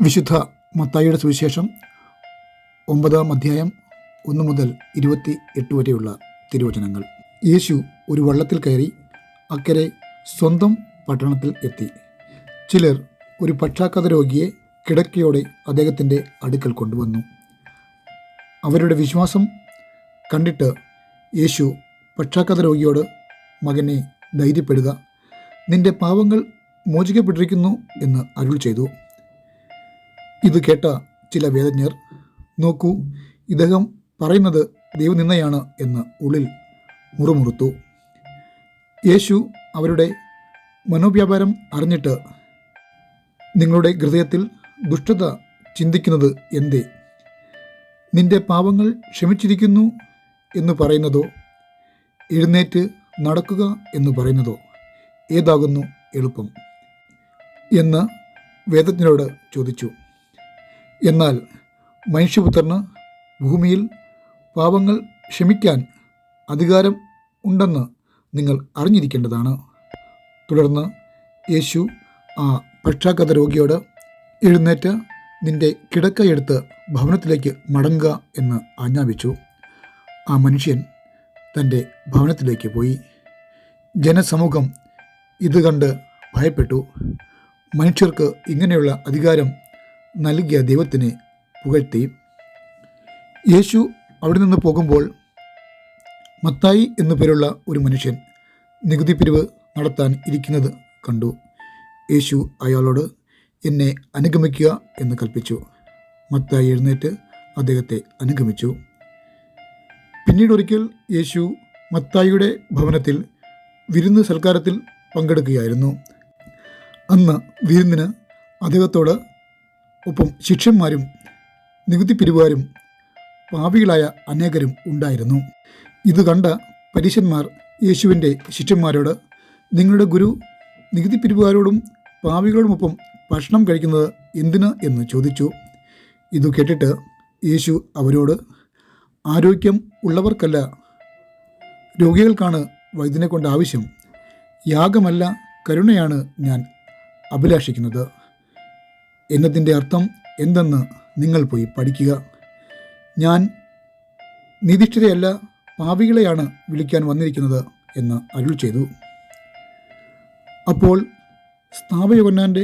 വിശുദ്ധ മത്തായിയുടെ സുവിശേഷം 9-ാം അധ്യായം 1 മുതൽ 28 വരെയുള്ള തിരുവചനങ്ങൾ. യേശു ഒരു വള്ളത്തിൽ കയറി അക്കരെ സ്വന്തം പട്ടണത്തിൽ എത്തി. ചിലർ ഒരു പക്ഷാഘാത രോഗിയെ കിടക്കയോടെ അദ്ദേഹത്തിൻ്റെ അടുക്കൽ കൊണ്ടുവന്നു. അവരുടെ വിശ്വാസം കണ്ടിട്ട് യേശു പക്ഷാഘാത രോഗിയോട്, "മകനെ, ധൈര്യപ്പെടുക, നിന്റെ പാപങ്ങൾ മോചിക്കപ്പെട്ടിരിക്കുന്നു" എന്ന് അരുൾ ചെയ്തു. ഇത് കേട്ട ചില വേദജ്ഞർ, "നോക്കൂ, ഇദ്ദേഹം പറയുന്നത് ദൈവനിന്ദയാണ്" എന്ന് ഉള്ളിൽ മുറുമുറുത്തു. യേശു അവരുടെ മനോവ്യാപാരം അറിഞ്ഞിട്ട്, "നിങ്ങളുടെ ഹൃദയത്തിൽ ദുഷ്ടത ചിന്തിക്കുന്നത് എന്തേ? നിന്റെ പാപങ്ങൾ ക്ഷമിച്ചിരിക്കുന്നു എന്ന് പറയുന്നതോ എഴുന്നേറ്റ് നടക്കുക എന്ന് പറയുന്നതോ ഏതാകുന്നു എളുപ്പം?" എന്ന് വേദജ്ഞരോട് ചോദിച്ചു. എന്നാൽ മനുഷ്യപുത്രന് ഭൂമിയിൽ പാപങ്ങൾ ക്ഷമിക്കാൻ അധികാരം ഉണ്ടെന്ന് നിങ്ങൾ അറിഞ്ഞിരിക്കേണ്ടതാണ്. തുടർന്ന് യേശു ആ പക്ഷാഘാത രോഗിയോട്, "എഴുന്നേറ്റ് നിന്റെ കിടക്കയെടുത്ത് ഭവനത്തിലേക്ക് മടങ്ങുക" എന്ന് ആജ്ഞാപിച്ചു. ആ മനുഷ്യൻ തൻ്റെ ഭവനത്തിലേക്ക് പോയി. ജനസമൂഹം ഇത് കണ്ട് ഭയപ്പെട്ടു. മനുഷ്യർക്ക് ഇങ്ങനെയുള്ള അധികാരം നൽകിയ ദൈവത്തിനെ പുകഴ്ത്തി. യേശു അവിടെ നിന്ന് പോകുമ്പോൾ മത്തായി എന്നു പേരുള്ള ഒരു മനുഷ്യൻ നികുതി പിരിവ് നടത്താൻ ഇരിക്കുന്നത് കണ്ടു. യേശു അയാളോട്, "എന്നെ അനുഗമിക്കുക" എന്ന് കൽപ്പിച്ചു. മത്തായി എഴുന്നേറ്റ് അദ്ദേഹത്തെ അനുഗമിച്ചു. പിന്നീടൊരിക്കൽ യേശു മത്തായിയുടെ ഭവനത്തിൽ വിരുന്ന് സൽക്കാരത്തിൽ പങ്കെടുക്കുകയായിരുന്നു. അന്ന് വിരുന്നിന് അദ്ദേഹത്തോട് ഒപ്പം ശിഷ്യന്മാരും നികുതി പിരിവുകാരും പാപികളായ അനേകരും ഉണ്ടായിരുന്നു. ഇത് കണ്ട പരീശന്മാർ യേശുവിൻ്റെ ശിഷ്യന്മാരോട്, "നിങ്ങളുടെ ഗുരു നികുതി പിരിവുകാരോടും പാപികളോടുമൊപ്പം ഭക്ഷണം കഴിക്കുന്നത് എന്തിന്?" എന്ന് ചോദിച്ചു. ഇത് കേട്ടിട്ട് യേശു അവരോട്, "ആരോഗ്യം ഉള്ളവർക്കല്ല, രോഗികൾക്കാണ് വൈദ്യനെ കൊണ്ട് ആവശ്യം. യാഗമല്ല, കരുണയാണ് ഞാൻ അഭിലാഷിക്കുന്നത്. എന്നതിൻ്റെ അർത്ഥം എന്തെന്ന് നിങ്ങൾ പോയി പഠിക്കുക. ഞാൻ നീതിഷ്ഠരെയല്ല, പാപികളെയാണ് വിളിക്കാൻ വന്നിരിക്കുന്നത്" എന്ന് അരുൾ ചെയ്തു. അപ്പോൾ സ്നാപകയോഹന്നാൻ്റെ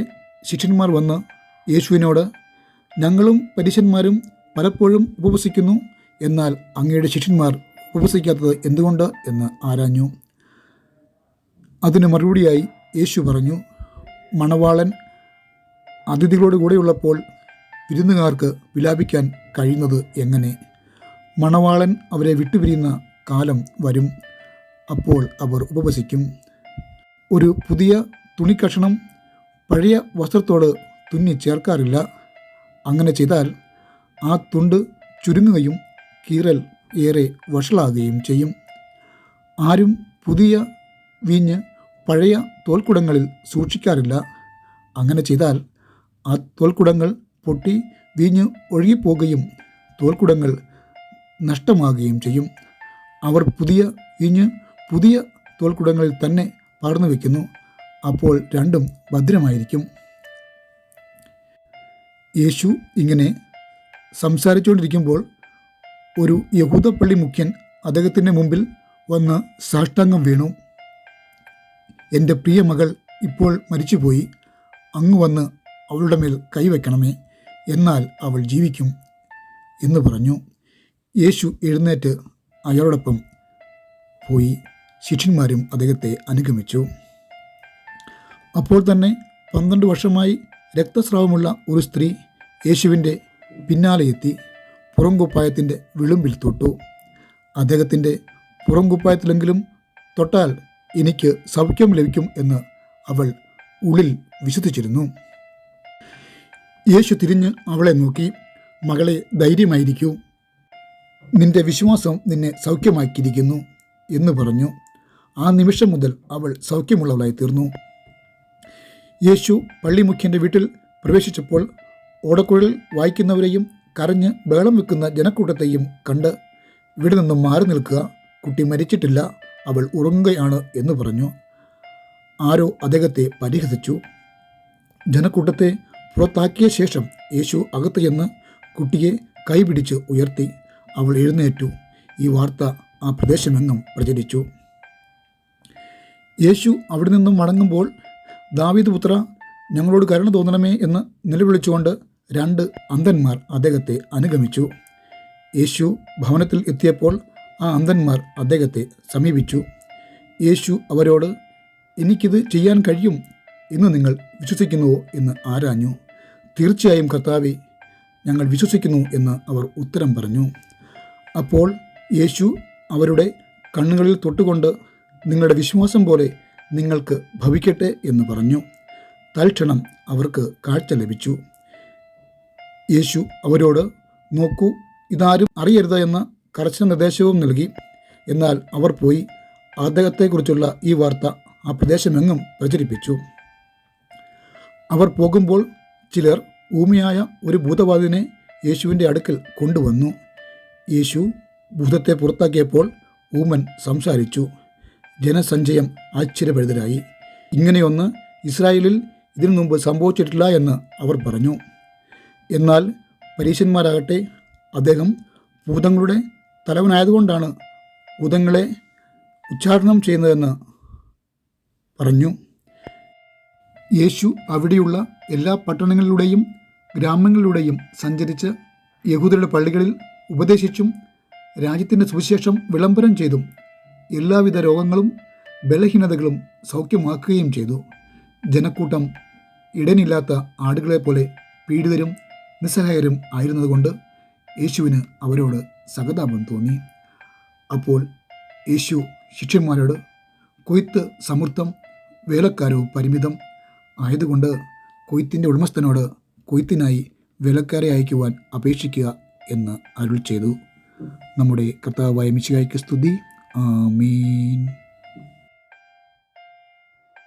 ശിഷ്യന്മാർ വന്ന് യേശുവിനോട്, "ഞങ്ങളും പരീശന്മാരും പലപ്പോഴും ഉപവസിക്കുന്നു, എന്നാൽ അങ്ങയുടെ ശിഷ്യന്മാർ ഉപവസിക്കാത്തത് എന്തുകൊണ്ട്?" എന്ന് ആരാഞ്ഞു. അതിന് മറുപടിയായി യേശു പറഞ്ഞു, "മണവാളൻ അതിഥികളോട് കൂടെയുള്ളപ്പോൾ വിരുന്നുകാർക്ക് വിലാപിക്കാൻ കഴിയുന്നത് എങ്ങനെ? മണവാളൻ അവരെ വിട്ടുപിരിയുന്ന കാലം വരും, അപ്പോൾ അവർ ഉപവസിക്കും. ഒരു പുതിയ തുണിക്കഷണം പഴയ വസ്ത്രത്തോട് തുന്നി ചേർക്കാറില്ല. അങ്ങനെ ചെയ്താൽ ആ തുണ്ട് ചുരുങ്ങുകയും കീറൽ ഏറെ വഷളാകുകയും ചെയ്യും. ആരും പുതിയ വീഞ്ഞ് പഴയ തോൽക്കുടങ്ങളിൽ സൂക്ഷിക്കാറില്ല. അങ്ങനെ ചെയ്താൽ ആ തോൽക്കുടങ്ങൾ പൊട്ടി വീഞ്ഞ് ഒഴുകിപ്പോകുകയും തോൽക്കുടങ്ങൾ നഷ്ടമാകുകയും ചെയ്യും. അവർ പുതിയ വീഞ്ഞ് പുതിയ തോൽക്കുടങ്ങളിൽ തന്നെ പകർന്നു വയ്ക്കുന്നു. അപ്പോൾ രണ്ടും ഭദ്രമായിരിക്കും." യേശു ഇങ്ങനെ സംസാരിച്ചുകൊണ്ടിരിക്കുമ്പോൾ ഒരു യഹൂദപ്പള്ളി മുഖ്യൻ അദ്ദേഹത്തിൻ്റെ മുമ്പിൽ വന്ന് സാഷ്ടാംഗം വീണു. "എൻ്റെ പ്രിയ മകൾ ഇപ്പോൾ മരിച്ചുപോയി. അങ്ങ് വന്ന് അവളുടെ മേൽ കൈവയ്ക്കണമേ, എന്നാൽ അവൾ ജീവിക്കും" എന്ന് പറഞ്ഞു. യേശു എഴുന്നേറ്റ് അയാളോടൊപ്പം പോയി. ശിഷ്യന്മാരും അദ്ദേഹത്തെ അനുഗമിച്ചു. അപ്പോൾ തന്നെ 12 വർഷമായി രക്തസ്രാവമുള്ള ഒരു സ്ത്രീ യേശുവിൻ്റെ പിന്നാലെ എത്തി പുറംകുപ്പായത്തിൻ്റെ വിളുമ്പിൽ തൊട്ടു. അദ്ദേഹത്തിൻ്റെ പുറംകുപ്പായത്തിലെങ്കിലും തൊട്ടാൽ എനിക്ക് സൗഖ്യം ലഭിക്കും എന്ന് അവൾ ഉള്ളിൽ വിശ്വസിച്ചിരുന്നു. യേശു തിരിഞ്ഞ് അവളെ നോക്കി, "മകളെ, ധൈര്യമായിരിക്കൂ, നിന്റെ വിശ്വാസം നിന്നെ സൗഖ്യമാക്കിയിരിക്കുന്നു" എന്ന് പറഞ്ഞു. ആ നിമിഷം മുതൽ അവൾ സൗഖ്യമുള്ളവളായി തീർന്നു. യേശു പള്ളിമുഖ്യൻ്റെ വീട്ടിൽ പ്രവേശിച്ചപ്പോൾ ഓടക്കുഴൽ വായിക്കുന്നവരെയും കരഞ്ഞ് ബഹളം വെക്കുന്ന ജനക്കൂട്ടത്തെയും കണ്ട്, "ഇവിടെ നിന്നും മാറി നിൽക്കുക, കുട്ടി മരിച്ചിട്ടില്ല, അവൾ ഉറങ്ങുകയാണ്" എന്ന് പറഞ്ഞു. ആരോ അദ്ദേഹത്തെ പരിഹസിച്ചു. ജനക്കൂട്ടത്തെ പുറത്താക്കിയ ശേഷം യേശു അകത്ത് ചെന്ന് കുട്ടിയെ കൈപിടിച്ച് ഉയർത്തി. അവൾ എഴുന്നേറ്റു. ഈ വാർത്ത ആ പ്രദേശമെങ്ങും പ്രചരിച്ചു. യേശു അവിടെ നിന്നും മടങ്ങുമ്പോൾ, ദാവീദ് പുത്ര, ഞങ്ങളോട് കരുണ തോന്നണമേ എന്ന് നിലവിളിച്ചുകൊണ്ട് 2 അന്ധന്മാർ അദ്ദേഹത്തെ അനുഗമിച്ചു. യേശു ഭവനത്തിൽ എത്തിയപ്പോൾ ആ അന്ധന്മാർ അദ്ദേഹത്തെ സമീപിച്ചു. യേശു അവരോട്, എനിക്കിത് ചെയ്യാൻ കഴിയും എന്ന് നിങ്ങൾ വിശ്വസിക്കുന്നുവോ എന്ന് ആരാഞ്ഞു. തീർച്ചയായും കർത്താവേ, ഞങ്ങൾ വിശ്വസിക്കുന്നു എന്ന് അവർ ഉത്തരം പറഞ്ഞു. അപ്പോൾ യേശു അവരുടെ കണ്ണുകളിൽ തൊട്ടുകൊണ്ട്, നിങ്ങളുടെ വിശ്വാസം പോലെ നിങ്ങൾക്ക് ഭവിക്കട്ടെ എന്ന് പറഞ്ഞു. തൽക്ഷണം അവർക്ക് കാഴ്ച ലഭിച്ചു. യേശു അവരോട്, നോക്കൂ, ഇതാരും അറിയരുത് എന്ന് കർശന നിർദ്ദേശവും നൽകി. എന്നാൽ അവർ പോയി അദ്ദേഹത്തെക്കുറിച്ചുള്ള ഈ വാർത്ത ആ പ്രദേശമെങ്ങും പ്രചരിപ്പിച്ചു. അവർ പോകുമ്പോൾ ചിലർ ഊമയായ ഒരു ഭൂതബാധിതനെ യേശുവിൻ്റെ അടുക്കൽ കൊണ്ടുവന്നു. യേശു ഭൂതത്തെ പുറത്താക്കിയപ്പോൾ ഊമൻ സംസാരിച്ചു. ജനസഞ്ചയം ആശ്ചര്യഭരിതരായി. ഇങ്ങനെയൊന്ന് ഇസ്രായേലിൽ ഇതിനു മുമ്പ് സംഭവിച്ചിട്ടില്ല എന്ന് അവർ പറഞ്ഞു. എന്നാൽ പരീശന്മാരാകട്ടെ, അദ്ദേഹം ഭൂതങ്ങളുടെ തലവനായതുകൊണ്ടാണ് ഭൂതങ്ങളെ ഉച്ചാടനം ചെയ്യുന്നതെന്ന് പറഞ്ഞു. യേശു അവിടെയുള്ള എല്ലാ പട്ടണങ്ങളിലൂടെയും ഗ്രാമങ്ങളിലൂടെയും സഞ്ചരിച്ച് യഹൂദരുടെ പള്ളികളിൽ ഉപദേശിച്ചും രാജ്യത്തിൻ്റെ സുവിശേഷം വിളംബരം ചെയ്തും എല്ലാവിധ രോഗങ്ങളും ബലഹീനതകളും സൗഖ്യമാക്കുകയും ചെയ്തു. ജനക്കൂട്ടം ഇടനില്ലാത്ത ആടുകളെപ്പോലെ പീഡിതരും നിസ്സഹായരും ആയിരുന്നതുകൊണ്ട് യേശുവിന് അവരോട് സഹതാപം തോന്നി. അപ്പോൾ യേശു ശിഷ്യന്മാരോട്, കൊയ്ത്ത് സമൃദ്ധം, വേലക്കാരോ പരിമിതം ആയതുകൊണ്ട് കൊയ്ത്തിൻ്റെ ഉടമസ്ഥനോട് കൊയ്ത്തിനായി വേലക്കാരെ അയക്കുവാൻ അപേക്ഷിക്കുക എന്ന് അരുൾ ചെയ്തു. നമ്മുടെ കർത്താവായ മിശിഹായ്ക്ക് സ്തുതി. ആമീൻ.